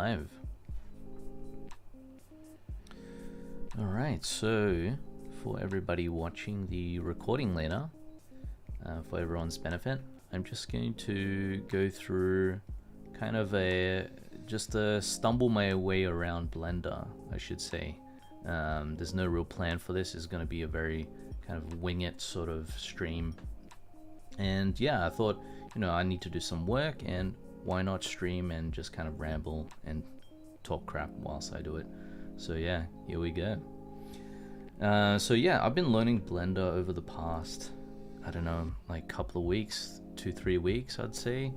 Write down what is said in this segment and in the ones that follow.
live. Alright, so for everybody watching the recording later, for everyone's benefit, I'm just going to go through kind of just stumble my way around Blender, I should say. There's no real plan for this. It's going to be a very kind of wing it sort of stream. And yeah, I thought, you know, I need to do some work, and why not stream and just kind of ramble and talk crap whilst I do it. So yeah, here we go. So yeah, I've been learning Blender over the past, I don't know, like couple of weeks, 2-3 weeks I'd say.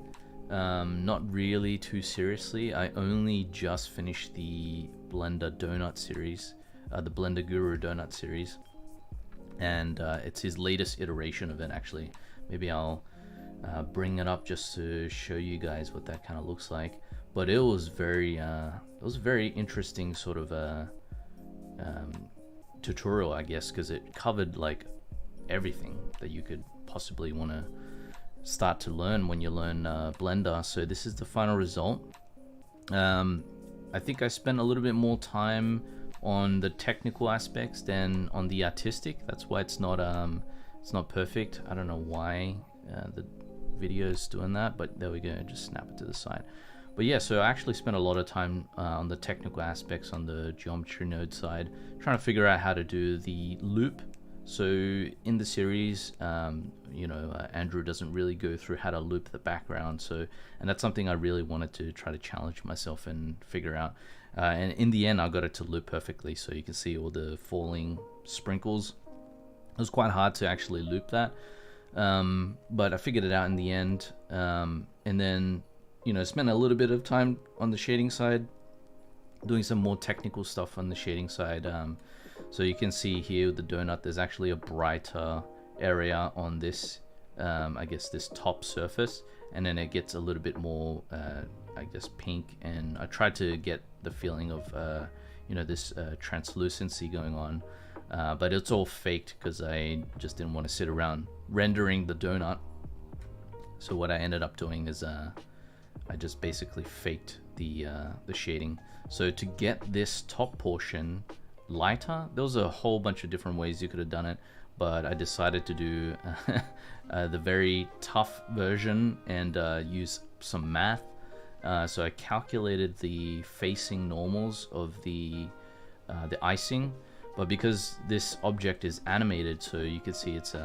Not really too seriously. I only just finished the Blender Donut series, the Blender Guru Donut series, and it's his latest iteration of it actually. Maybe I'll bring it up just to show you guys what that kind of looks like. But it was very interesting sort of tutorial, I guess, because it covered like everything that you could possibly want to start to learn when you learn Blender. So this is the final result. I think I spent a little bit more time on the technical aspects than on the artistic. That's why it's not perfect. I don't know why the video is doing that, but there we go. Just snap it to the side. But yeah, so I actually spent a lot of time on the technical aspects on the geometry node side, trying to figure out how to do the loop. So in the series, you know, Andrew doesn't really go through how to loop the background. So, and that's something I really wanted to try to challenge myself and figure out. And in the end, I got it to loop perfectly. So you can see all the falling sprinkles. It was quite hard to actually loop that. But I figured it out in the end. And then, you know, spent a little bit of time on the shading side, doing some more technical stuff on the shading side. So you can see here with the donut, there's actually a brighter area on this, I guess this top surface, and then it gets a little bit more, I guess, pink. And I tried to get the feeling of, you know, this translucency going on, but it's all faked because I just didn't want to sit around rendering the donut. So what I ended up doing is I just basically faked the shading. So to get this top portion lighter, there was a whole bunch of different ways you could have done it, but I decided to do the very tough version and use some math. So I calculated the facing normals of the icing, but because this object is animated, so you can see it's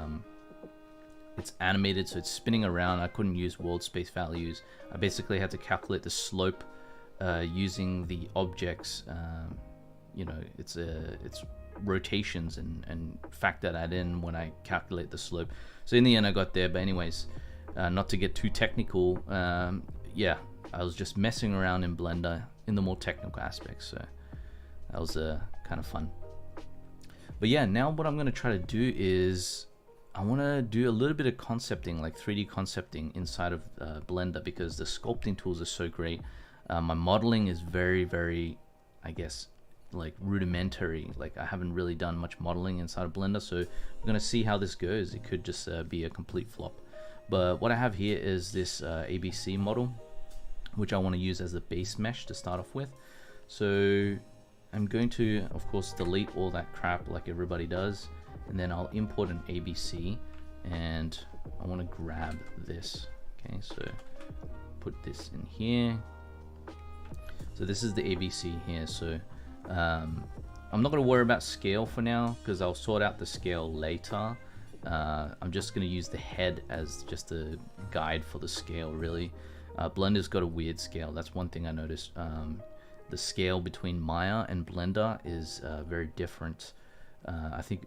animated, so it's spinning around. I couldn't use world space values. I basically had to calculate the slope using the object's you know, it's rotations and factor that in when I calculate the slope. So in the end I got there, but anyways, not to get too technical, yeah, I was just messing around in Blender in the more technical aspects, so that was kind of fun. But yeah, now what I'm going to try to do is I want to do a little bit of concepting, like 3D concepting inside of Blender, because the sculpting tools are so great. My modeling is very, I guess, like rudimentary. Like I haven't really done much modeling inside of Blender, so we're gonna see how this goes. It could just be a complete flop. But what I have here is this ABC model, which I want to use as the base mesh to start off with. So I'm going to, of course, delete all that crap like everybody does, and then I'll import an ABC, and I want to grab this. Okay, so put this in here. So this is the ABC here. So I'm not going to worry about scale for now, because I'll sort out the scale later. I'm just going to use the head as just a guide for the scale, really. Blender's got a weird scale. That's one thing I noticed. The scale between Maya and Blender is very different. I think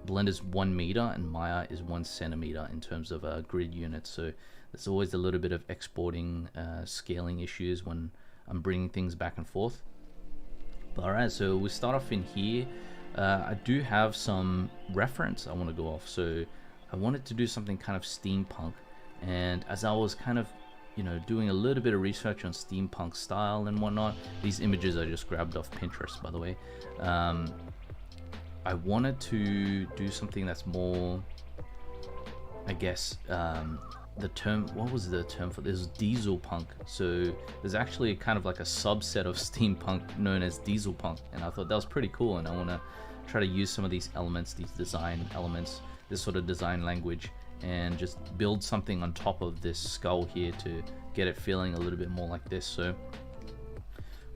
Blender's 1 meter and Maya is 1 centimeter in terms of grid units. So there's always a little bit of exporting scaling issues when I'm bringing things back and forth. Alright, so we start off in here. I do have some reference I want to go off. So I wanted to do something kind of steampunk, and as I was kind of, you know, doing a little bit of research on steampunk style and whatnot, these images I just grabbed off Pinterest, by the way, I wanted to do something that's more, I guess, the term, what was the term for this? Diesel punk. So there's actually kind of like a subset of steampunk known as diesel punk, and I thought that was pretty cool, and I want to try to use some of these elements, these design elements, this sort of design language, and just build something on top of this skull here to get it feeling a little bit more like this. So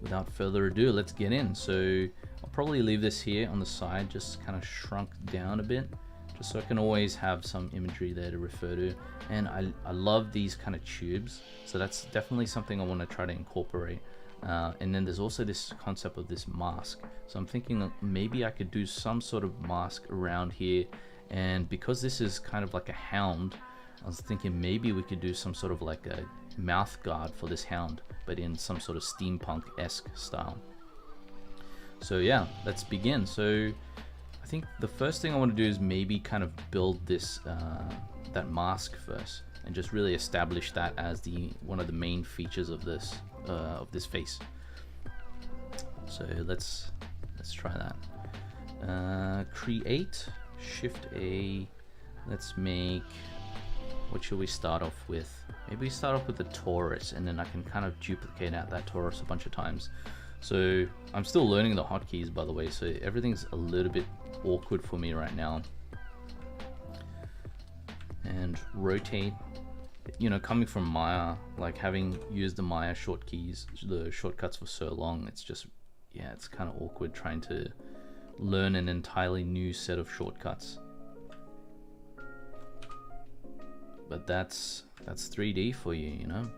without further ado, let's get in. So I'll probably leave this here on the side, just kind of shrunk down a bit, just so I can always have some imagery there to refer to. And I love these kind of tubes, so that's definitely something I want to try to incorporate. And then there's also this concept of this mask, so I'm thinking maybe I could do some sort of mask around here, and because this is kind of like a hound, I was thinking maybe we could do some sort of like a mouth guard for this hound, but in some sort of steampunk-esque style. So yeah, let's begin. So I think the first thing I want to do is maybe kind of build this that mask first, and just really establish that as one of the main features of this face. So let's try that. Create, Shift A. Let's make, what should we start off with? Maybe we start off with the torus, and then I can kind of duplicate out that torus a bunch of times. So I'm still learning the hotkeys, by the way, so everything's a little bit awkward for me right now. And rotate, you know, coming from Maya, like having used the Maya shortkeys, the shortcuts for so long, it's just, yeah, it's kind of awkward trying to learn an entirely new set of shortcuts. But that's 3D for you, you know.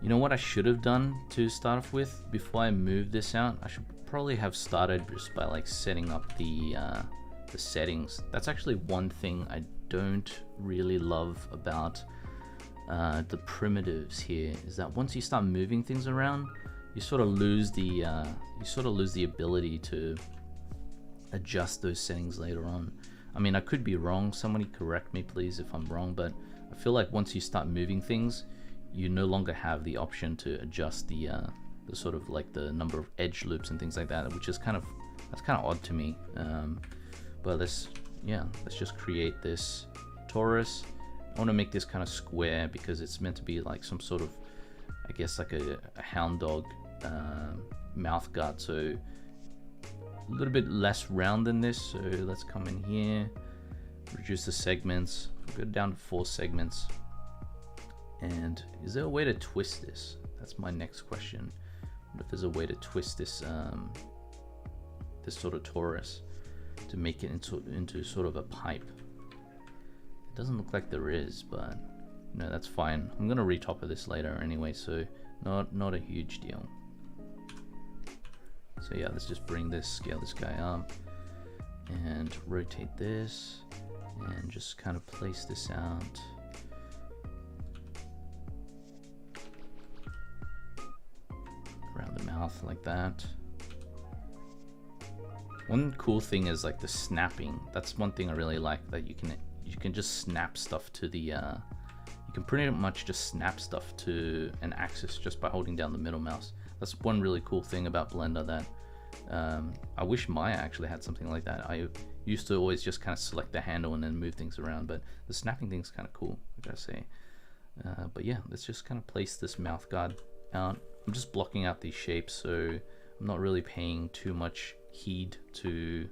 You know what I should have done to start off with before I move this out? I should probably have started just by like setting up the settings. That's actually one thing I don't really love about the primitives here, is that once you start moving things around, you sort of lose the ability to adjust those settings later on. I mean, I could be wrong. Somebody correct me, please, if I'm wrong. But I feel like once you start moving things, you no longer have the option to adjust the sort of like the number of edge loops and things like that, which is kind of odd to me. But let's just create this torus. I want to make this kind of square because it's meant to be like some sort of, I guess, like a hound dog mouth guard. So a little bit less round than this. So let's come in here, reduce the segments, we'll go down to 4 segments. And is there a way to twist this? That's my next question. What if there's a way to twist this this sort of torus to make it into sort of a pipe? It doesn't look like there is, but no, that's fine. I'm gonna retopper this later anyway, so not a huge deal. So yeah, let's just bring this, scale this guy up, and rotate this, and just kind of place this out. Around the mouth like that. One cool thing is like the snapping. That's one thing I really like, that you can just snap stuff to the you can pretty much just snap stuff to an axis just by holding down the middle mouse. That's one really cool thing about Blender that I wish Maya actually had something like that. I used to always just kind of select the handle and then move things around, but the snapping thing's kind of cool, I gotta say. But yeah, let's just kind of place this mouth guard out. I'm just blocking out these shapes, so I'm not really paying too much heed to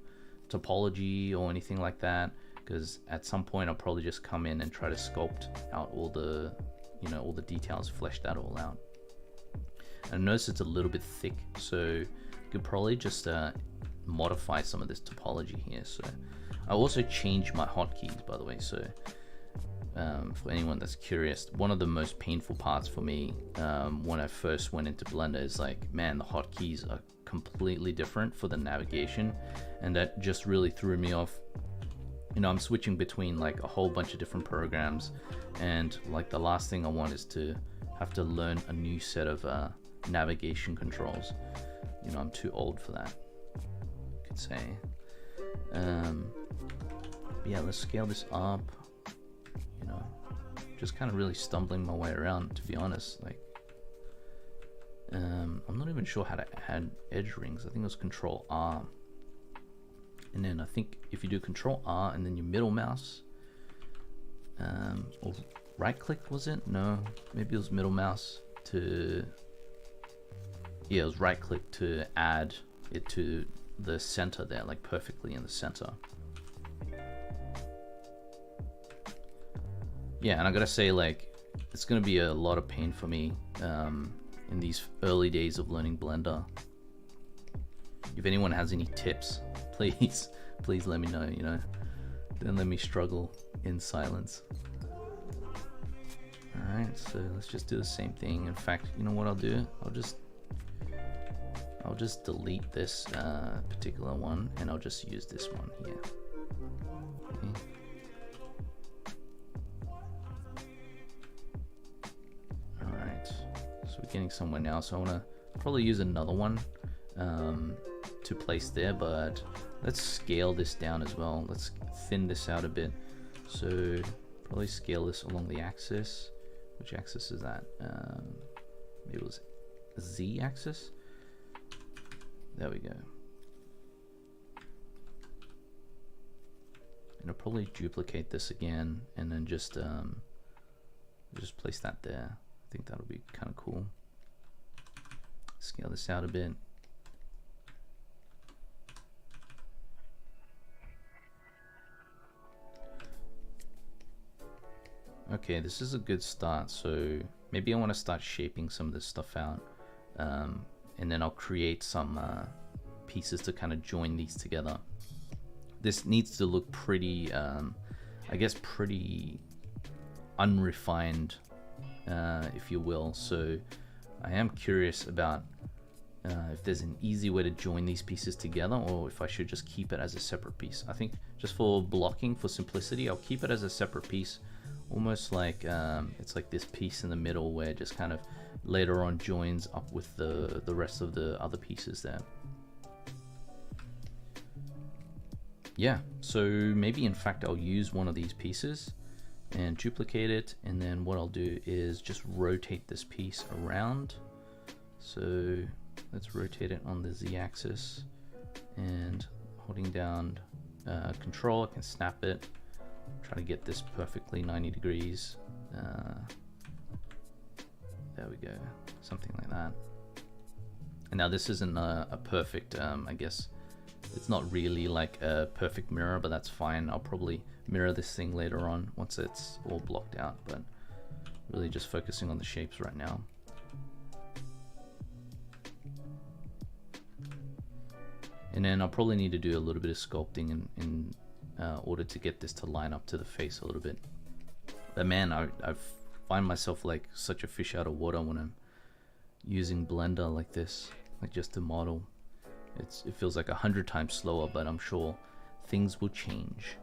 topology or anything like that, because at some point I'll probably just come in and try to sculpt out all the, you know, all the details, flesh that all out. And notice it's a little bit thick, so you could probably just modify some of this topology here. So I also changed my hotkeys, by the way, so for anyone that's curious, one of the most painful parts for me when I first went into Blender is like, man, the hotkeys are completely different for the navigation, and that just really threw me off. You know, I'm switching between like a whole bunch of different programs, and like the last thing I want is to have to learn a new set of navigation controls. You know, I'm too old for that, you could say. Yeah, let's scale this up. You know, just kind of really stumbling my way around, to be honest. Like, I'm not even sure how to add edge rings. I think it was Control R, and then I think if you do Control R and then your middle mouse, or right click, was it? No, maybe it was middle mouse to, yeah, it was right click to add it to the center there, like perfectly in the center. Yeah, and I gotta say, like, it's gonna be a lot of pain for me in these early days of learning Blender. If anyone has any tips, please let me know, you know. Don't let me struggle in silence. Alright, so let's just do the same thing. In fact, you know what I'll do? I'll just delete this particular one, and I'll just use this one here. Okay. Alright, so we're getting somewhere now, so I want to probably use another one to place there, but let's scale this down as well. Let's thin this out a bit. So probably scale this along the axis. Which axis is that? Maybe it was Z axis. There we go. And I'll probably duplicate this again, and then just place that there. I think that'll be kind of cool. Scale this out a bit. Okay, this is a good start. So maybe I want to start shaping some of this stuff out, and then I'll create some pieces to kind of join these together. This needs to look pretty, I guess, pretty unrefined, if you will. So I am curious about if there's an easy way to join these pieces together, or if I should just keep it as a separate piece. I think just for blocking, for simplicity, I'll keep it as a separate piece. Almost like it's like this piece in the middle where it just kind of later on joins up with the rest of the other pieces there. Yeah, so maybe in fact I'll use one of these pieces and duplicate it, and then what I'll do is just rotate this piece around. So let's rotate it on the Z axis, and holding down Control, I can snap it. Try to get this perfectly 90 degrees. There we go, something like that. And now this isn't a perfect, I guess, it's not really like a perfect mirror, but that's fine. I'll probably mirror this thing later on once it's all blocked out, but really just focusing on the shapes right now. And then I'll probably need to do a little bit of sculpting in order to get this to line up to the face a little bit. But man, I find myself like such a fish out of water when I'm using Blender like this, like just to model. It feels like 100 times slower, but I'm sure things will change.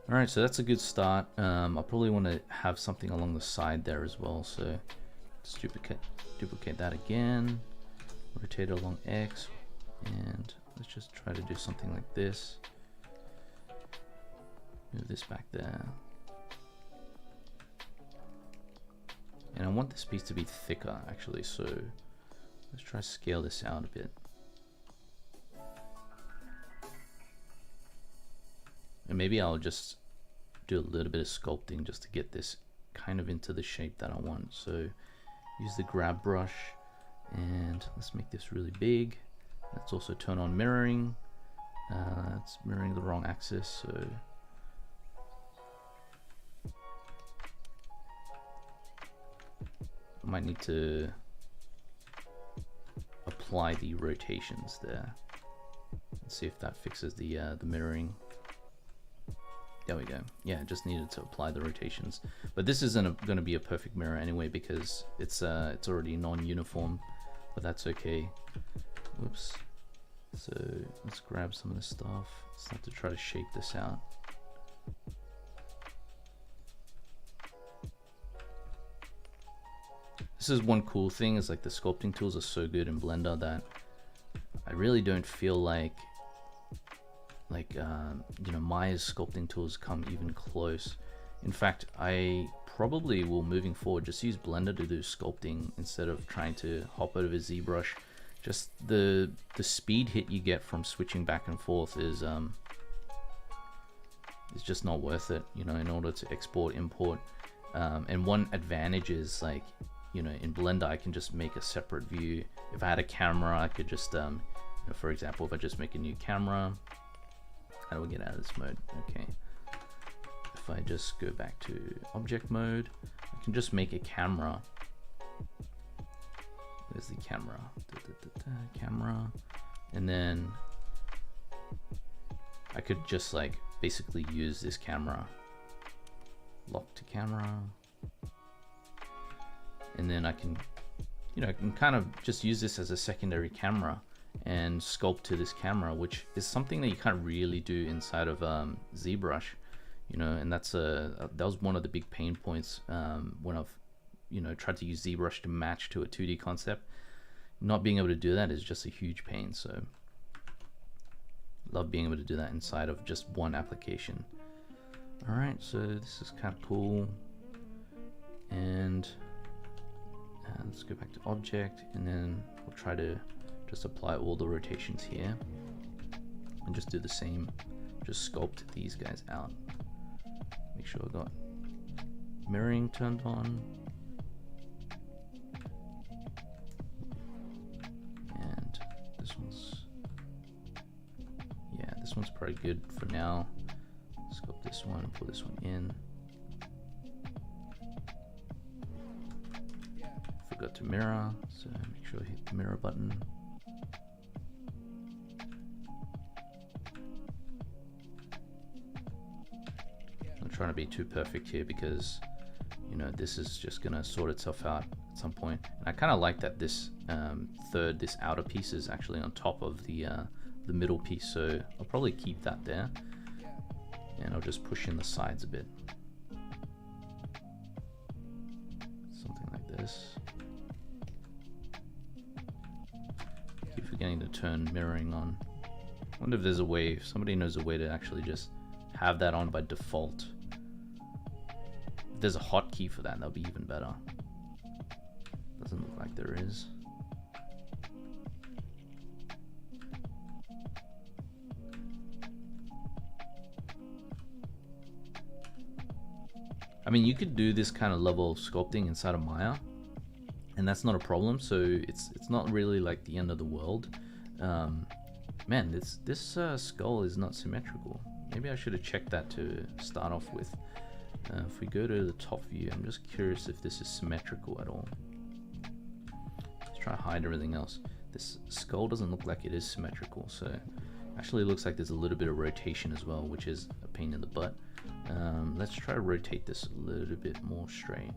Alright, so that's a good start. I'll probably want to have something along the side there as well, so let's duplicate that again, rotate it along X, and let's just try to do something like this. Move this back there. And I want this piece to be thicker actually, so let's try to scale this out a bit. And maybe I'll just do a little bit of sculpting just to get this kind of into the shape that I want. So use the grab brush, and let's make this really big. Let's also turn on mirroring. It's mirroring the wrong axis, so I might need to apply the rotations there. Let's see if that fixes the mirroring. There we go. Yeah, I just needed to apply the rotations. But this isn't going to be a perfect mirror anyway, because it's already non-uniform, but that's okay. Whoops. So let's grab some of this stuff. Let's have to try to shape this out. This is one cool thing, is like the sculpting tools are so good in Blender that I really don't feel like you know, Maya's sculpting tools come even close. In fact, I probably will, moving forward, just use Blender to do sculpting instead of trying to hop over ZBrush. Just the speed hit you get from switching back and forth is it's just not worth it, you know, in order to export, import. And one advantage is, like, you know, in Blender I can just make a separate view. If I had a camera, I could just, you know, for example, if I just make a new camera, how do we get out of this mode? Okay. If I just go back to object mode, I can just make a camera. Where's the camera? Camera. And then I could just like basically use this camera. Lock to camera. And then I can, you know, I can kind of just use this as a secondary camera and sculpt to this camera, which is something that you can't really do inside of ZBrush. You know, and that was one of the big pain points when I've, you know, tried to use ZBrush to match to a 2D concept. Not being able to do that is just a huge pain. So love being able to do that inside of just one application. All right, so this is kind of cool. And let's go back to object, and then we'll try to just apply all the rotations here and just do the same, just sculpt these guys out. Make sure I got mirroring turned on. And this one's, yeah, this one's probably good for now. Sculpt this one, pull this one in. Forgot to mirror, so make sure I hit the mirror button. Trying to be too perfect here because, you know, this is just gonna sort itself out at some point. And I kind of like that this this outer piece is actually on top of the middle piece, so I'll probably keep that there, and I'll just push in the sides a bit, something like this. Keep forgetting to turn mirroring on. I wonder if there's a way, if somebody knows a way to actually just have that on by default. If there's a hotkey for that, that'll be even better. Doesn't look like there is. I mean, you could do this kind of level of sculpting inside of Maya, and that's not a problem. So it's not really like the end of the world. Man, this skull is not symmetrical. Maybe I should have checked that to start off with. If we go to the top view, I'm just curious if this is symmetrical at all. Let's try to hide everything else. This skull doesn't look like it is symmetrical, so actually it looks like there's a little bit of rotation as well, which is a pain in the butt. Let's try to rotate this a little bit more straight.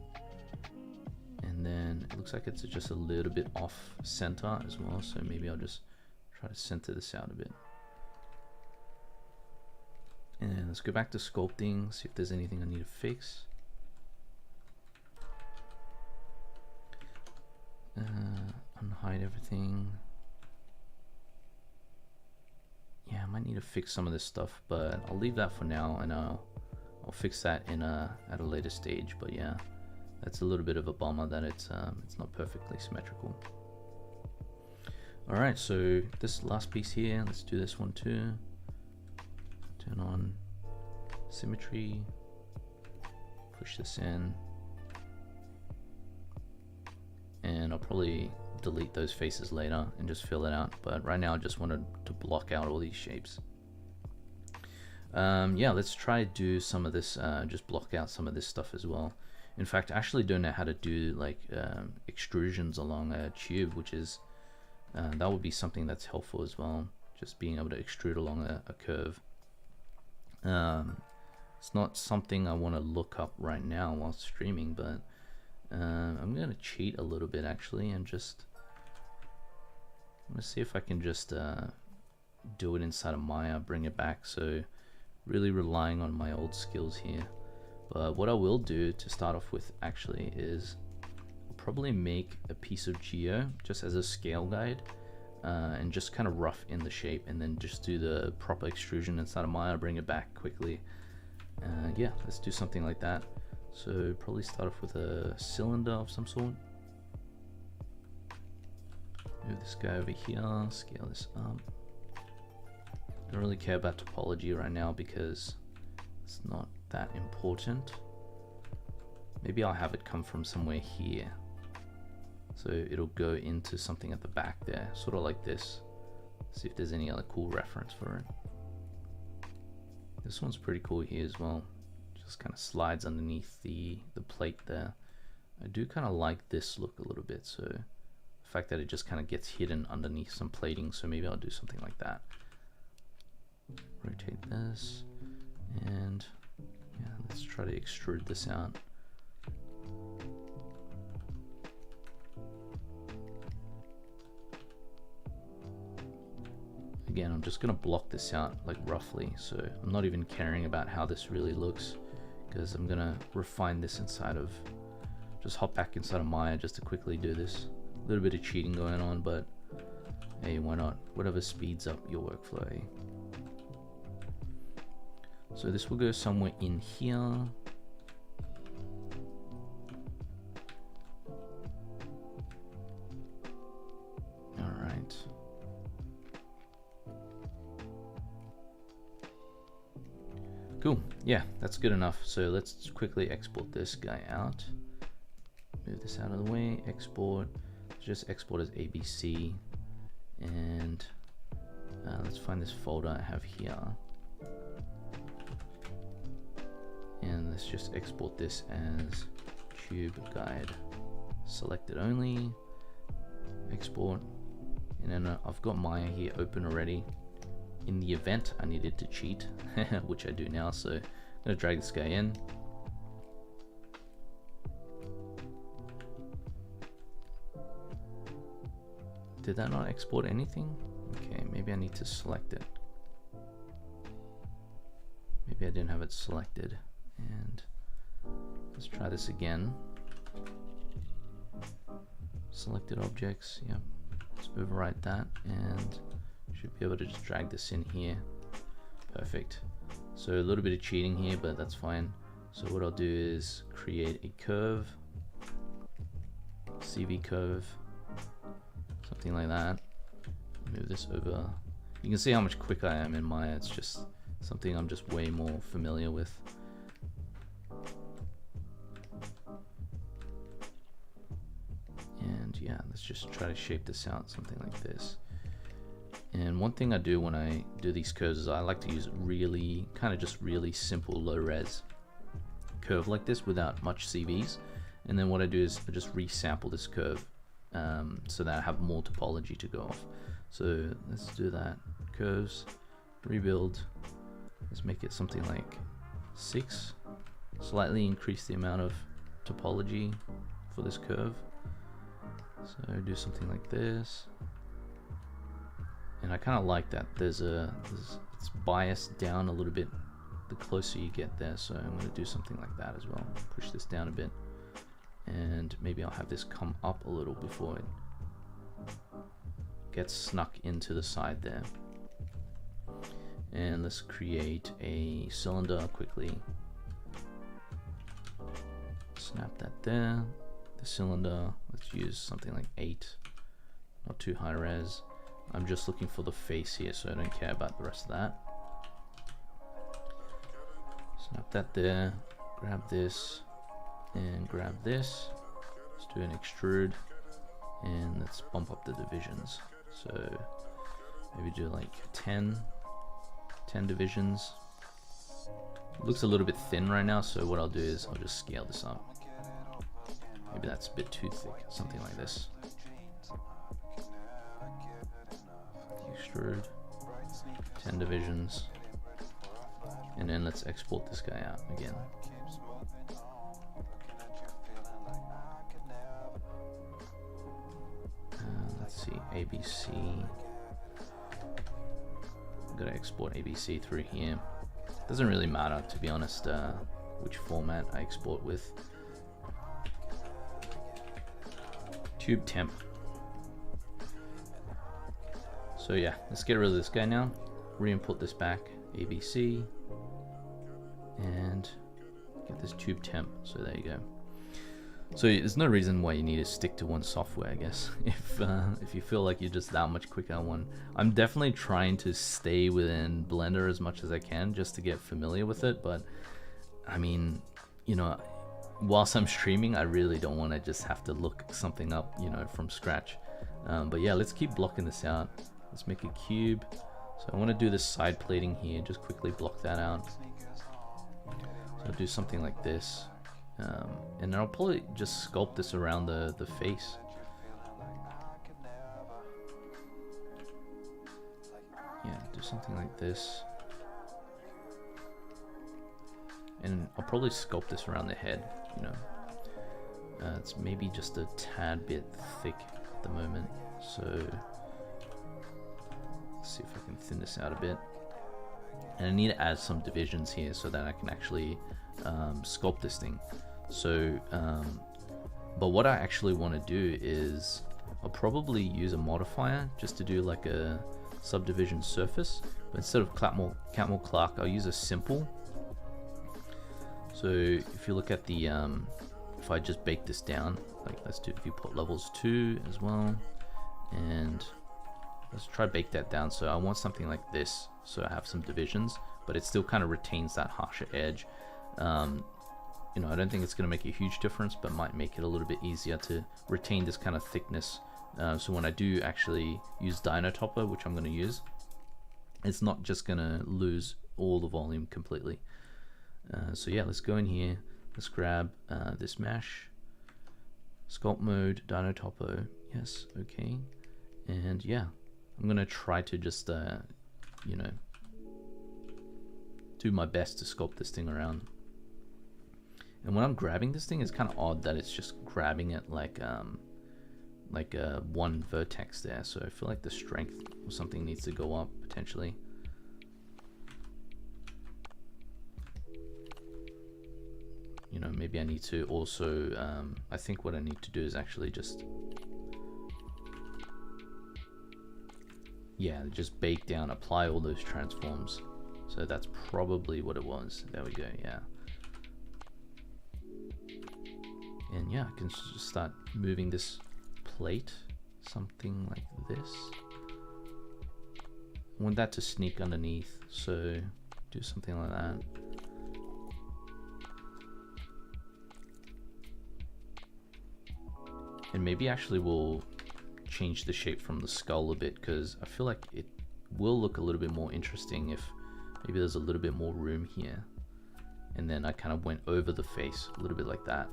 And then it looks like it's just a little bit off center as well, so maybe I'll just try to center this out a bit. And let's go back to sculpting, see if there's anything I need to fix. Unhide everything. Yeah, I might need to fix some of this stuff, but I'll leave that for now, and I'll fix that in at a later stage. But yeah, that's a little bit of a bummer that it's not perfectly symmetrical. All right, so this last piece here, let's do this one too. Turn on symmetry, push this in, and I'll probably delete those faces later and just fill it out, but right now I just wanted to block out all these shapes. Yeah, let's try to do some of this, just block out some of this stuff as well. In fact, I actually don't know how to do like extrusions along a tube, which is that would be something that's helpful as well, just being able to extrude along a curve. It's not something I want to look up right now while streaming, but I'm going to cheat a little bit actually, and just I'm going to see if I can just do it inside of Maya, bring it back. So really relying on my old skills here. But what I will do to start off with actually is I'll probably make a piece of geo just as a scale guide, and just kind of rough in the shape, and then just do the proper extrusion inside of Maya, bring it back quickly. Yeah, let's do something like that. So probably start off with a cylinder of some sort. Move this guy over here, scale this up. Don't really care about topology right now because It's not that important. Maybe I'll have it come from somewhere here. So it'll go into something at the back there, sort of like this. See if there's any other cool reference for it. This one's pretty cool here as well. Just kind of slides underneath the plate there. I do kind of like this look a little bit, so the fact that it just kind of gets hidden underneath some plating, so maybe I'll do something like that. Rotate this, and yeah, let's try to extrude this out. Again, I'm just going to block this out like roughly, so I'm not even caring about how this really looks, because I'm going to refine this inside of, just hop back inside of Maya just to quickly do this. A little bit of cheating going on, but hey, why not? Whatever speeds up your workflow. Eh? So this will go somewhere in here. All right. Cool, yeah, that's good enough. So let's quickly export this guy out. Move this out of the way, export, just export as ABC. And let's find this folder I have here. And let's just export this as tube guide. Selected only, export. And then I've got Maya here open already. In the event I needed to cheat, which I do now, so I'm gonna drag this guy in. Did that not export anything? Okay, maybe I need to select it. Maybe I didn't have it selected. And let's try this again. Selected objects, yep. Let's overwrite that and should be able to just drag this in here. Perfect. So a little bit of cheating here, but that's fine. So what I'll do is create a curve, CV curve, something like that. Move this over. You can see how much quicker I am in Maya. It's just something I'm just way more familiar with. And yeah, let's just try to shape this out, something like this. And one thing I do when I do these curves is I like to use really, kind of just really simple low res curve like this without much CVs. And then what I do is I just resample this curve so that I have more topology to go off. So let's do that. Curves, rebuild. Let's make it something like 6. Slightly increase the amount of topology for this curve. So do something like this. And I kind of like that it's biased down a little bit the closer you get there, so I'm going to do something like that as well. Push this down a bit, and maybe I'll have this come up a little before it gets snuck into the side there. And let's create a cylinder quickly. Snap that there. The cylinder, let's use something like 8, not too high res. I'm just looking for the face here, so I don't care about the rest of that. Snap that there, grab this, and grab this. Let's do an extrude, and let's bump up the divisions. So maybe do like 10 divisions. It looks a little bit thin right now, so what I'll do is I'll just scale this up. Maybe that's a bit too thick, something like this. Extrude, 10 divisions, and then let's export this guy out again. Let's see, ABC. I'm gonna export ABC through here. Doesn't really matter, to be honest, which format I export with. Tube temp. So yeah, let's get rid of this guy now. Re-import this back, ABC, and get this tube temp. So there you go. So there's no reason why you need to stick to one software, I guess. If you feel like you're just that much quicker on one, I'm definitely trying to stay within Blender as much as I can just to get familiar with it. But I mean, you know, whilst I'm streaming, I really don't want to just have to look something up, you know, from scratch. But yeah, let's keep blocking this out. Let's make a cube. So I want to do this side plating here. Just quickly block that out. So I'll do something like this. And then I'll probably just sculpt this around the face. Yeah, do something like this. And I'll probably sculpt this around the head, you know. It's maybe just a tad bit thick at the moment, so let's see if I can thin this out a bit. And I need to add some divisions here so that I can actually sculpt this thing. So, but what I actually want to do is I'll probably use a modifier just to do like a subdivision surface, but instead of Catmull Clark, I'll use a simple. So if you look at the, if I just bake this down, like let's do viewport levels 2 as well, and let's try bake that down. So I want something like this, so I have some divisions, but it still kind of retains that harsher edge. You know, I don't think it's going to make a huge difference, but might make it a little bit easier to retain this kind of thickness. So when I do actually use Dino Topper, which I'm going to use, it's not just going to lose all the volume completely. So yeah, let's go in here. Let's grab this mesh, sculpt mode, Dino Topo. Yes, okay. And yeah, I'm gonna try to just you know, do my best to sculpt this thing around. And when I'm grabbing this thing, it's kind of odd that it's just grabbing it like one vertex there. So I feel like the strength or something needs to go up potentially. You know, maybe I need to also, I think what I need to do is actually just, yeah, just bake down, apply all those transforms. So that's probably what it was. There we go, yeah. And yeah, I can just start moving this plate, something like this. I want that to sneak underneath, so do something like that. And maybe actually we'll change the shape from the skull a bit, because I feel like it will look a little bit more interesting if maybe there's a little bit more room here. And then I kind of went over the face a little bit like that.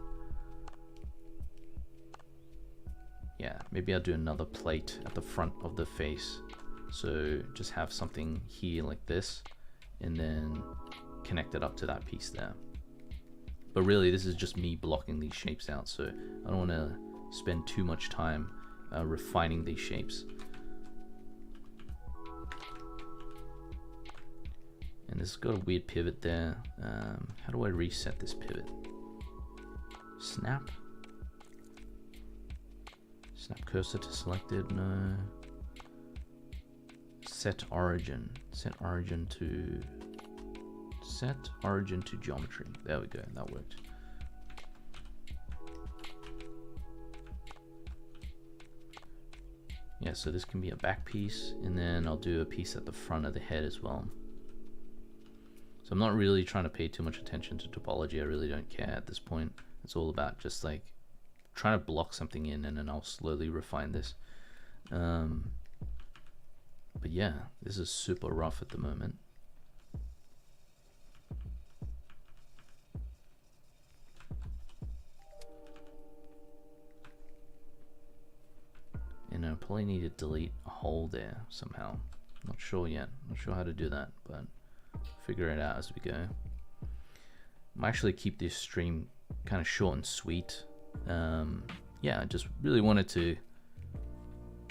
Yeah, maybe I'll do another plate at the front of the face. So just have something here like this, and then connect it up to that piece there. But really, this is just me blocking these shapes out, so I don't want to spend too much time refining these shapes. And this has got a weird pivot there. How do I reset this pivot? Snap? Snap cursor to selected, no. Set origin. Set origin to geometry. There we go, that worked. Yeah, so this can be a back piece, and then I'll do a piece at the front of the head as well. So I'm not really trying to pay too much attention to topology. I really don't care at this point. It's all about just like trying to block something in, and then I'll slowly refine this. But yeah, this is super rough at the moment. And I probably need to delete a hole there somehow. Not sure yet. Not sure how to do that, but figure it out as we go. I'll actually keep this stream kind of short and sweet. Yeah, I just really wanted to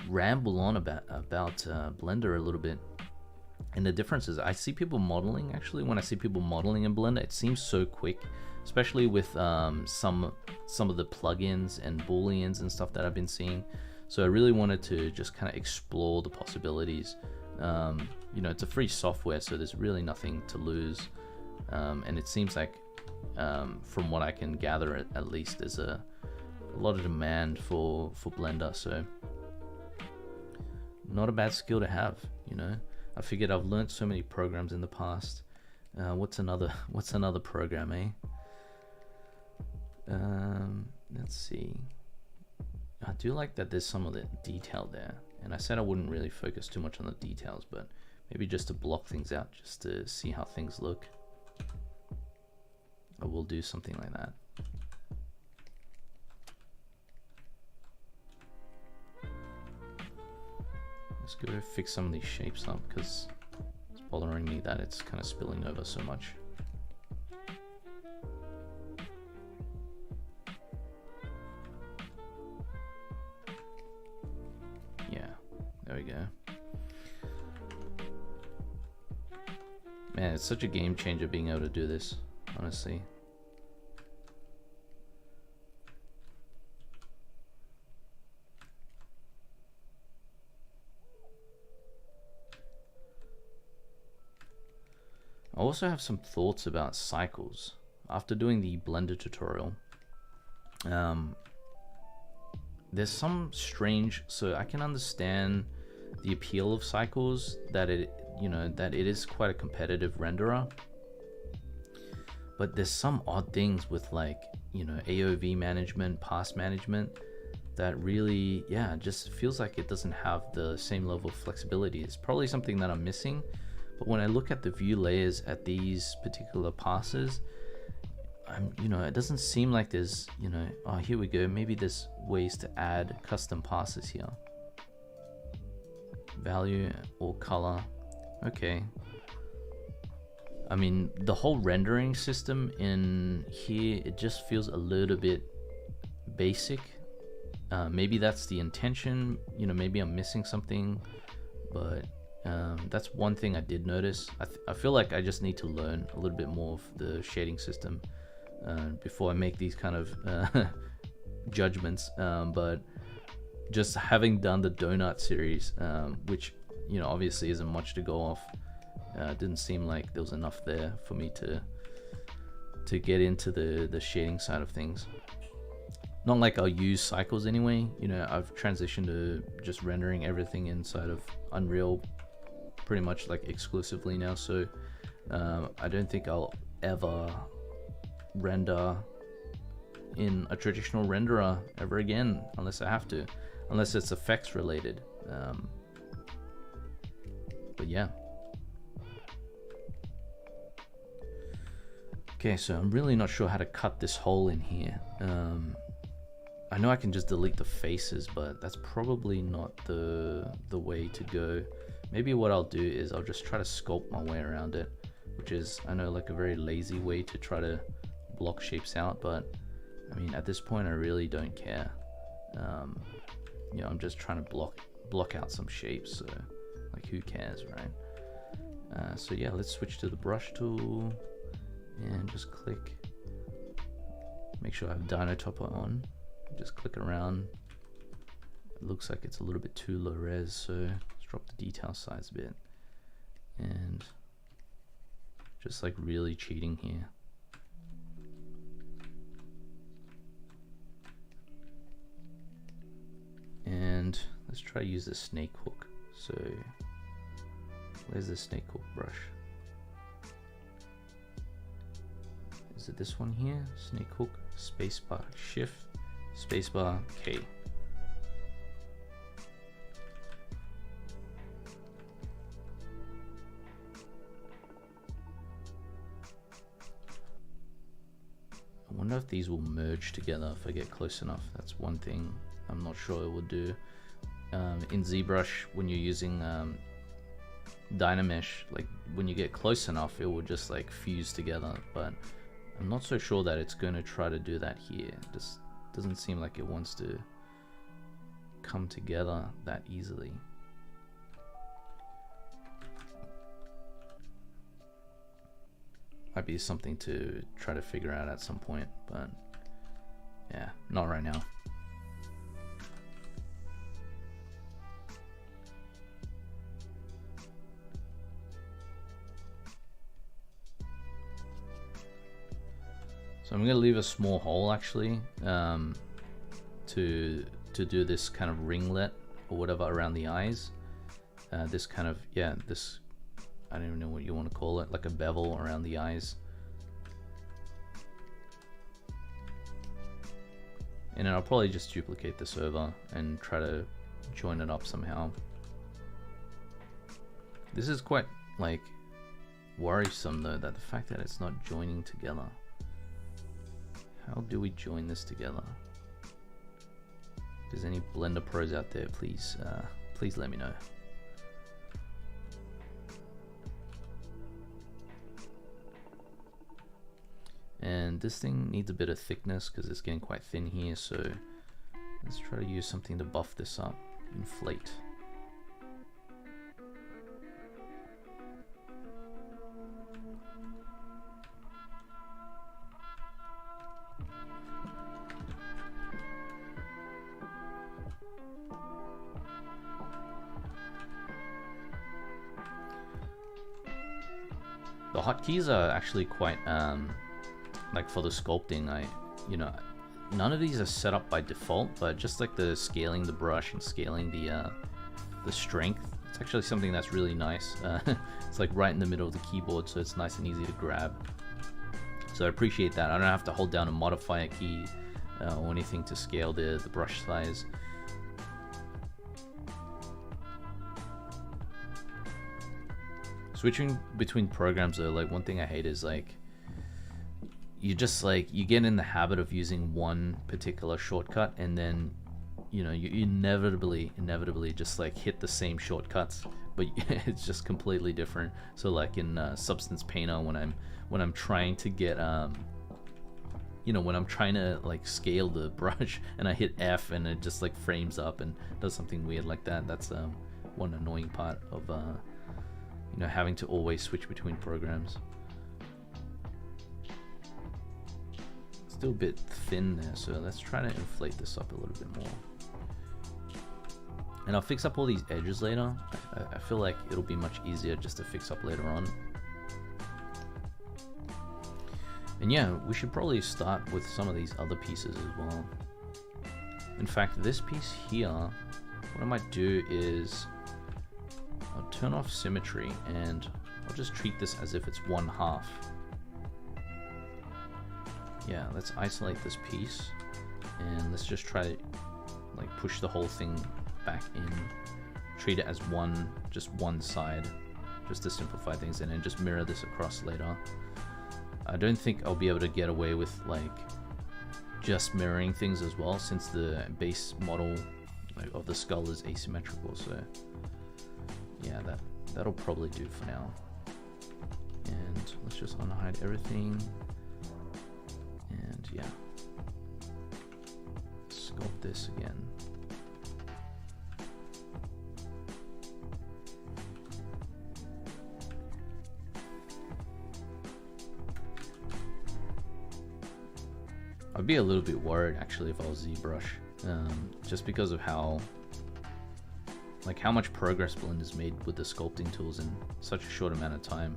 ramble on about Blender a little bit. And the difference is, I see people modeling. Actually, when I see people modeling in Blender, it seems so quick, especially with some of the plugins and booleans and stuff that I've been seeing. So I really wanted to just kind of explore the possibilities. You know, it's a free software, so there's really nothing to lose. And it seems like, from what I can gather, at least there's lot of demand for Blender, so not a bad skill to have, you know. I figured I've learned so many programs in the past. What's another program, eh? Let's see. I do like that there's some of the detail there, and I said I wouldn't really focus too much on the details, but maybe just to block things out, just to see how things look, I will do something like that. Let's go fix some of these shapes up, because it's bothering me that it's kind of spilling over so much. Yeah, there we go. Man, it's such a game changer being able to do this, honestly. I also have some thoughts about cycles. After doing the Blender tutorial, there's some strange, so I can understand the appeal of cycles, that it is quite a competitive renderer, but there's some odd things with, like, you know, AOV management, pass management, that really, yeah, just feels like it doesn't have the same level of flexibility. It's probably something that I'm missing. But when I look at the view layers at these particular passes, it doesn't seem like there's, oh, here we go. Maybe there's ways to add custom passes here. Value or color. Okay. I mean, the whole rendering system in here, it just feels a little bit basic. Maybe that's the intention. Maybe I'm missing something, but that's one thing I did notice. I feel like I just need to learn a little bit more of the shading system before I make these kind of judgments. But just having done the donut series, which obviously isn't much to go off, didn't seem like there was enough there for me to get into the shading side of things. Not like I'll use cycles anyway. I've transitioned to just rendering everything inside of Unreal pretty much like exclusively now, so I don't think I'll ever render in a traditional renderer ever again, unless I have to, unless it's effects related. But yeah. Okay, so I'm really not sure how to cut this hole in here. I know I can just delete the faces, but that's probably not the way to go. Maybe what I'll do is I'll just try to sculpt my way around it, which is, I know, like a very lazy way to try to block shapes out, but I mean, at this point I really don't care. I'm just trying to block out some shapes, so like, who cares, right? So yeah, let's switch to the brush tool and just click, make sure I have Dino Topper on, just click around. It looks like it's a little bit too low res, so let's drop the detail size a bit, and just like really cheating here. And let's try to use the snake hook. So where's the snake hook brush? Is it this one here? Snake hook, spacebar shift, spacebar K. I wonder if these will merge together if I get close enough. That's one thing I'm not sure it will do. In ZBrush, when you're using Dynamesh, like when you get close enough, it will just like fuse together, but I'm not so sure that it's going to try to do that here. It just doesn't seem like it wants to come together that easily. Might be something to try to figure out at some point, but yeah, not right now. So I'm going to leave a small hole actually, to do this kind of ringlet or whatever around the eyes. This kind of, yeah, this, I don't even know what you want to call it, like a bevel around the eyes. And then I'll probably just duplicate this over and try to join it up somehow. This is quite like worrisome though, that the fact that it's not joining together. How do we join this together? If there's any Blender pros out there, please please let me know. And this thing needs a bit of thickness because it's getting quite thin here, so let's try to use something to buff this up. Inflate. The hotkeys are actually quite like for the sculpting, none of these are set up by default, but just like the scaling the brush and scaling the strength, it's actually something that's really nice. It's like right in the middle of the keyboard, so it's nice and easy to grab. So I appreciate that. I don't have to hold down a modifier key or anything to scale the brush size. Switching between programs though, like one thing I hate is like you get in the habit of using one particular shortcut, and then you inevitably just like hit the same shortcuts, but it's just completely different. So like in Substance Painter, when I'm trying to get when I'm trying to like scale the brush and I hit F and it just like frames up and does something weird like that. That's one annoying part of having to always switch between programs. Still a bit thin there, so let's try to inflate this up a little bit more. And I'll fix up all these edges later. I feel like it'll be much easier just to fix up later on. And yeah, we should probably start with some of these other pieces as well. In fact, this piece here, what I might do is I'll turn off symmetry and I'll just treat this as if it's 1/2. Yeah, let's isolate this piece and let's just try to like push the whole thing back in, treat it as just one side, just to simplify things, and then just mirror this across later. I don't think I'll be able to get away with like just mirroring things as well, since the base model of the skull is asymmetrical. So yeah, that'll probably do for now. And let's just unhide everything. And yeah, sculpt this again. I'd be a little bit worried actually if I was ZBrush, just because of how much progress Blender's made with the sculpting tools in such a short amount of time.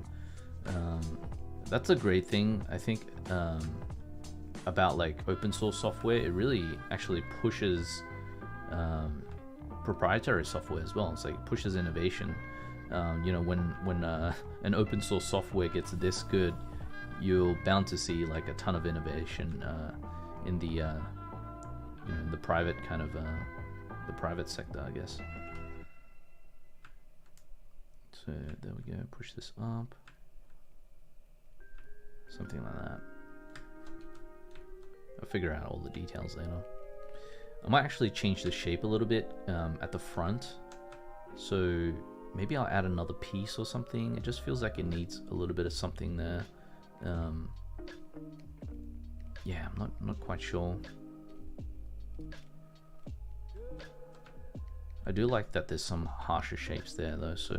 That's a great thing, I think, about like open source software. It really actually pushes proprietary software as well. It's like it pushes innovation. When an open source software gets this good, you're bound to see like a ton of innovation in the the private kind of the private sector, I guess. So there we go. Push this up, something like that. I'll figure out all the details later. I might actually change the shape a little bit at the front, so maybe I'll add another piece or something. It just feels like it needs a little bit of something there. Yeah, I'm not quite sure. I do like that there's some harsher shapes there though, so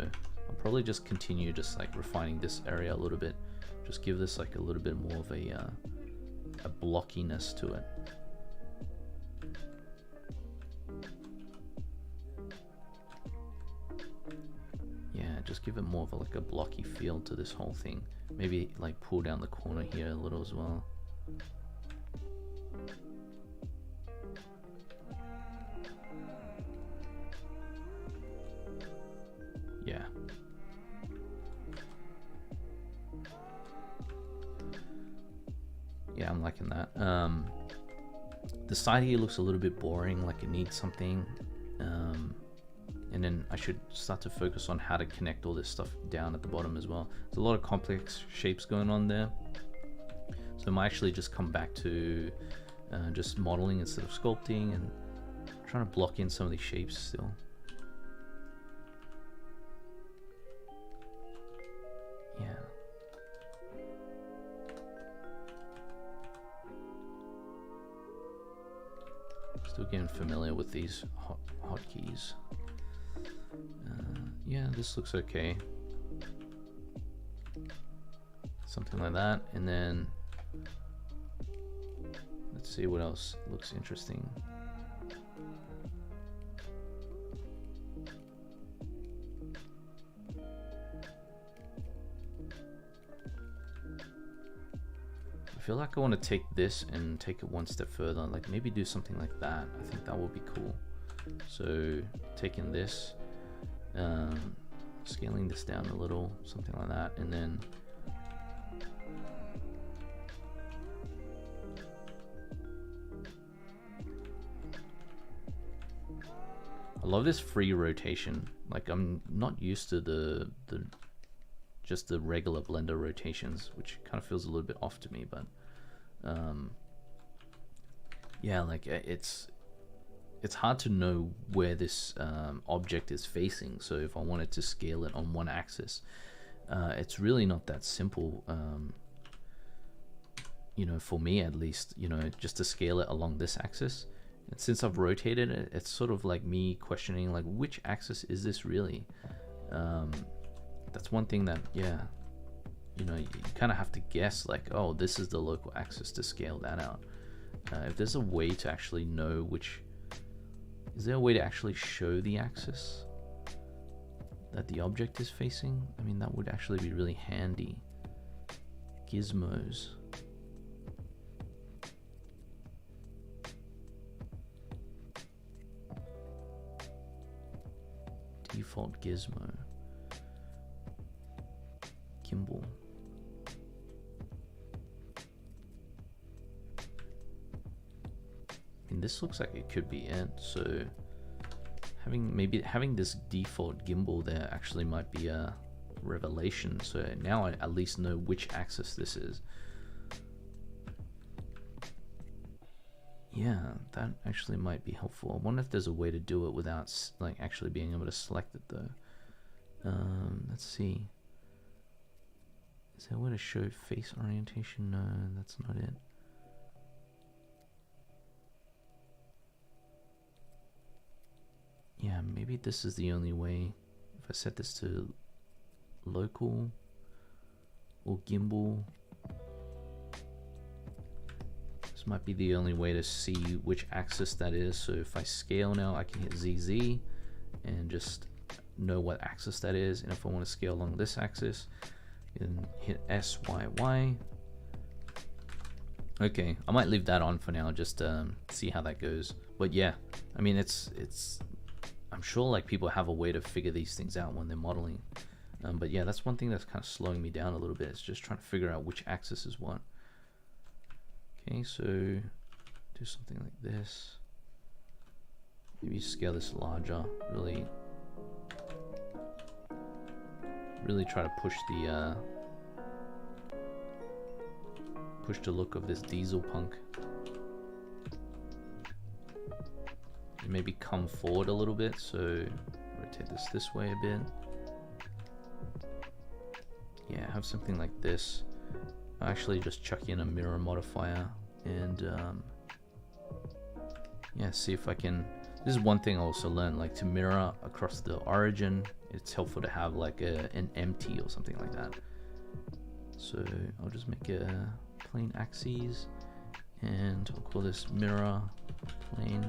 I'll probably just continue just like refining this area a little bit. Just give this like a little bit more of a blockiness to it. Yeah, just give it more of like a blocky feel to this whole thing. Maybe like pull down the corner here a little as well. Yeah, I'm liking that. The side here looks a little bit boring, like it needs something. And then I should start to focus on how to connect all this stuff down at the bottom as well. There's a lot of complex shapes going on there. So I might actually just come back to just modeling instead of sculpting, and trying to block in some of these shapes still. Yeah. Still getting familiar with these hotkeys. Yeah, this looks okay. Something like that, and then let's see what else looks interesting. I feel like I want to take this and take it one step further, like maybe do something like that. I think that would be cool. So taking this, scaling this down a little, something like that, and then I love this free rotation. Like I'm not used to the just the regular Blender rotations, which kind of feels a little bit off to me, but yeah, like it's hard to know where this object is facing. So if I wanted to scale it on one axis, it's really not that simple, you know, for me at least, you know, just to scale it along this axis. And since I've rotated it, it's sort of like me questioning, like, which axis is this really? That's one thing that, yeah, you know, you kind of have to guess, like, oh, this is the local axis to scale that out. If there's a way to actually know which, is there a way to actually show the axis that the object is facing? I mean, that would actually be really handy. Gizmos. Default gizmo. Gimbal. I mean, this looks like it could be it. So having this default gimbal there actually might be a revelation. So now I at least know which axis this is. Yeah, that actually might be helpful. I wonder if there's a way to do it without like actually being able to select it though. Let's see. Is there a way to show face orientation? No, that's not it. Yeah, maybe this is the only way. If I set this to local or gimbal, this might be the only way to see which axis that is. So if I scale now, I can hit ZZ and just know what axis that is. And if I want to scale along this axis, then hit SYY. Okay, I might leave that on for now, just see how that goes. But yeah, I mean, it's I'm sure like people have a way to figure these things out when they're modeling. But yeah, that's one thing that's kind of slowing me down a little bit. It's just trying to figure out which axis is what. Okay, so do something like this. Maybe scale this larger. Really try to push the look of this diesel punk. And maybe come forward a little bit, so rotate this way a bit. Yeah, have something like this. I actually just chuck in a mirror modifier and yeah, see if I can. This is one thing I also learned, like to mirror across the origin, it's helpful to have like an empty or something like that. So I'll just make a plain axes and I'll call this mirror plane.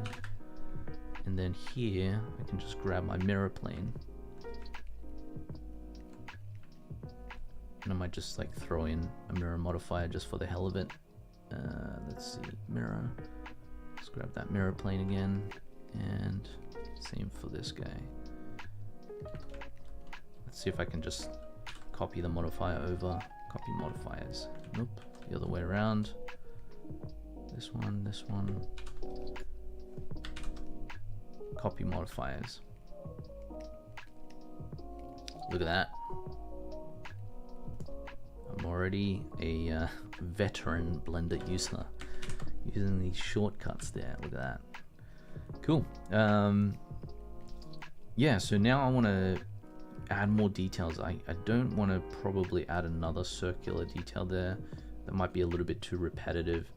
And then here I can just grab my mirror plane. And I might just like throw in a mirror modifier just for the hell of it. Let's see, mirror. Let's grab that mirror plane again. And same for this guy. Let's see if I can just copy the modifier over. Copy modifiers. Nope, the other way around. This one. Copy modifiers. Look at that. I'm already a veteran Blender user using these shortcuts there. Look at that. Cool. Yeah, so now I want to add more details. I don't want to probably add another circular detail there. That might be a little bit too repetitive.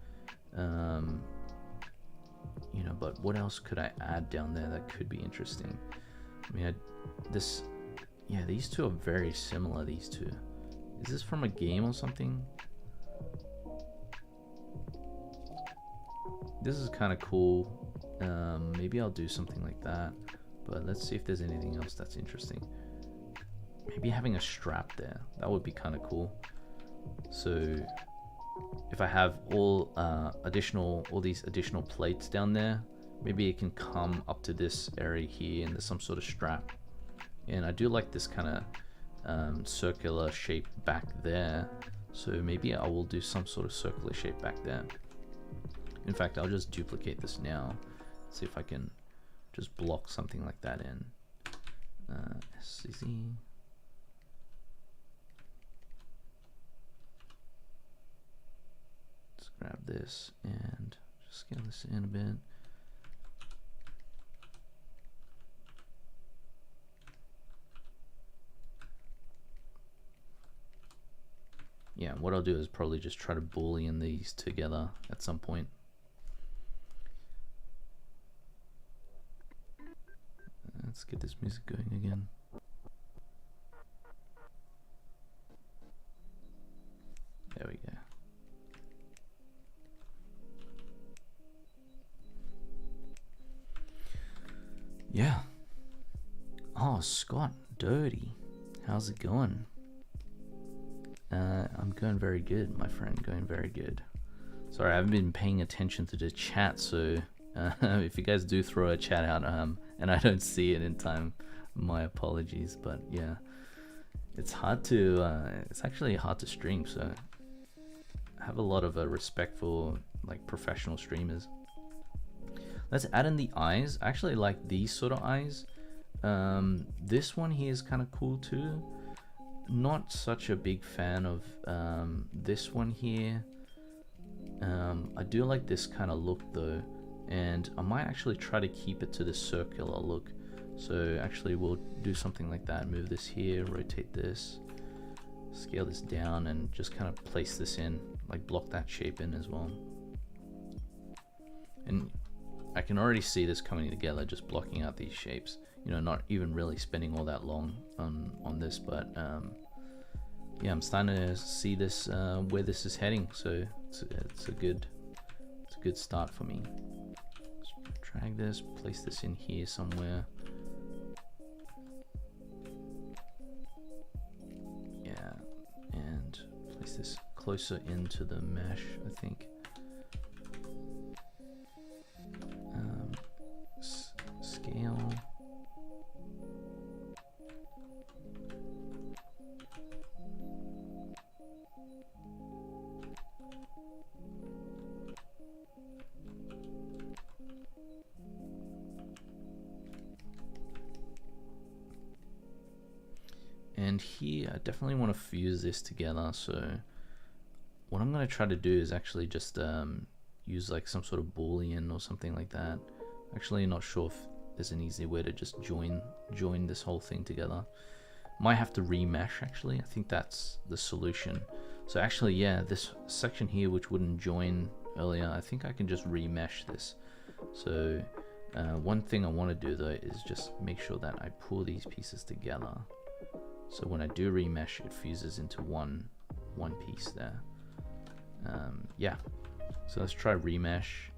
You know, but what else could I add down there that could be interesting? I mean, yeah, these two are very similar, these two. Is this from a game or something? This is kind of cool. Maybe I'll do something like that, but let's see if there's anything else that's interesting. Maybe having a strap there, that would be kind of cool. So if I have all these additional plates down there, maybe it can come up to this area here and there's some sort of strap. And I do like this kind of circular shape back there, so maybe I will do some sort of circular shape back there. In fact, I'll just duplicate this now, see if I can just block something like that in. SCZ. Let's grab this and just scale this in a bit. Yeah, what I'll do is probably just try to boolean these together at some point. Let's get this music going again. There we go. Yeah. Oh, Scott, dirty. How's it going? I'm going very good, my friend, going very good. Sorry, I haven't been paying attention to the chat, so if you guys do throw a chat out and I don't see it in time, my apologies. But yeah, it's hard to, it's actually hard to stream, so I have a lot of respect for like professional streamers. Let's add in the eyes. I actually like these sort of eyes. This one here is kind of cool too. Not such a big fan of this one here. I do like this kind of look though, and I might actually try to keep it to the circular look. So actually we'll do something like that. Move this here, rotate this, scale this down, and just kind of place this in, like block that shape in as well. And I can already see this coming together, just blocking out these shapes. You know, not even really spending all that long on this, but yeah, I'm starting to see this where this is heading. So it's a good start for me. Just drag this, place this in here somewhere. Yeah, and place this closer into the mesh, I think. Scale. And here I definitely want to fuse this together, so what I'm going to try to do is actually just use like some sort of boolean or something like that. Actually not sure if there's an easy way to just join this whole thing together. Might have to remesh actually. I think that's the solution. So actually, yeah, this section here which wouldn't join earlier, I think I can just remesh this. So one thing I want to do though is just make sure that I pull these pieces together. So when I do remesh, it fuses into one piece there. Yeah, so let's try remesh.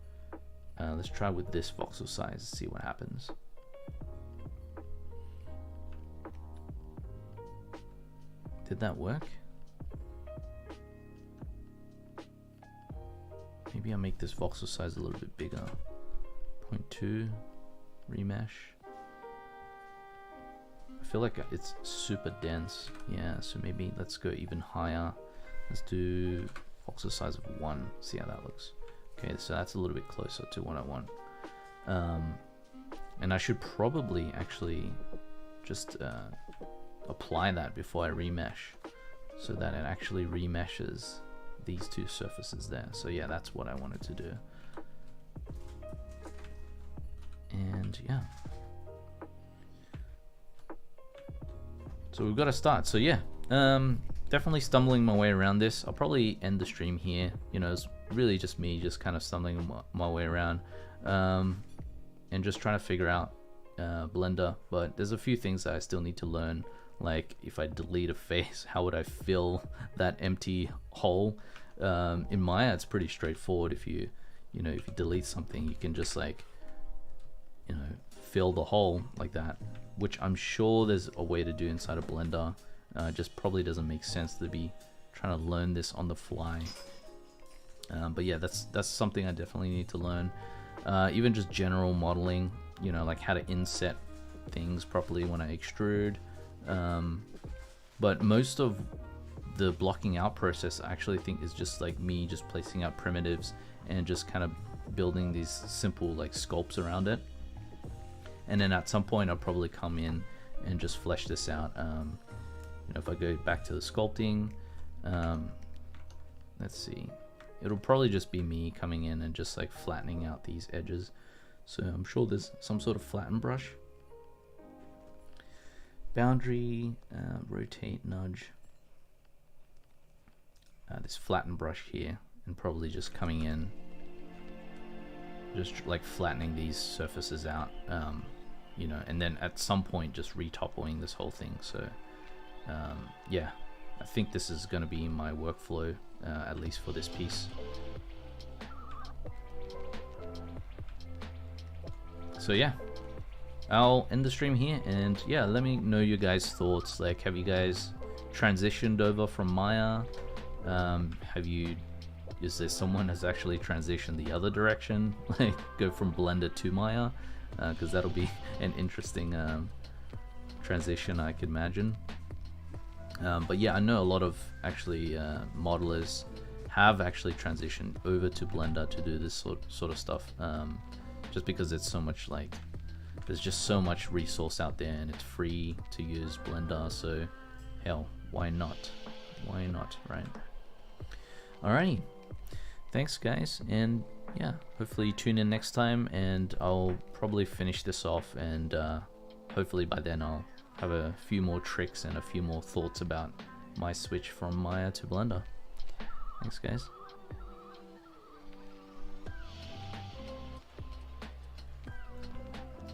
Let's try with this voxel size, see what happens. Did that work? Maybe I'll make this voxel size a little bit bigger. 0.2 remesh. I feel like it's super dense. Yeah, so maybe let's go even higher. Let's do voxel size of 1. See how that looks. Okay, so that's a little bit closer to what I want. And I should probably actually just apply that before I remesh, so that it actually remeshes these two surfaces there. So yeah, that's what I wanted to do. And yeah, so we've got to start. So yeah, definitely stumbling my way around this. I'll probably end the stream here. You know, it's really just me just kind of stumbling my way around, and just trying to figure out Blender. But there's a few things that I still need to learn, like if I delete a face, how would I fill that empty hole? In Maya, it's pretty straightforward. If you delete something, you can just like, you know, fill the hole like that, which I'm sure there's a way to do inside of Blender. Just probably doesn't make sense to be trying to learn this on the fly. But yeah, that's something I definitely need to learn. Even just general modeling, you know, like how to inset things properly when I extrude. But most of the blocking out process, I actually think, is just like me just placing out primitives and just kind of building these simple like sculpts around it. And then at some point I'll probably come in and just flesh this out. You know, if I go back to the sculpting, let's see, it'll probably just be me coming in and just like flattening out these edges. So I'm sure there's some sort of flatten brush. Boundary, rotate, nudge. This flatten brush here, and probably just coming in, just like flattening these surfaces out, you know, and then at some point just retoppling this whole thing. So yeah, I think this is going to be my workflow, at least for this piece. So yeah, I'll end the stream here, and yeah, let me know your guys' thoughts. Like, have you guys transitioned over from Maya? Is there someone that's actually transitioned the other direction, like go from Blender to Maya? Because that'll be an interesting transition, I could imagine. But yeah, I know a lot of actually modelers have actually transitioned over to Blender to do this sort of stuff, just because it's so much, like, there's just so much resource out there and it's free to use Blender, so hell, why not? Why not, right? Alrighty, thanks guys, and yeah, hopefully tune in next time, and I'll probably finish this off, and hopefully by then I'll have a few more tricks and a few more thoughts about my switch from Maya to Blender. Thanks guys.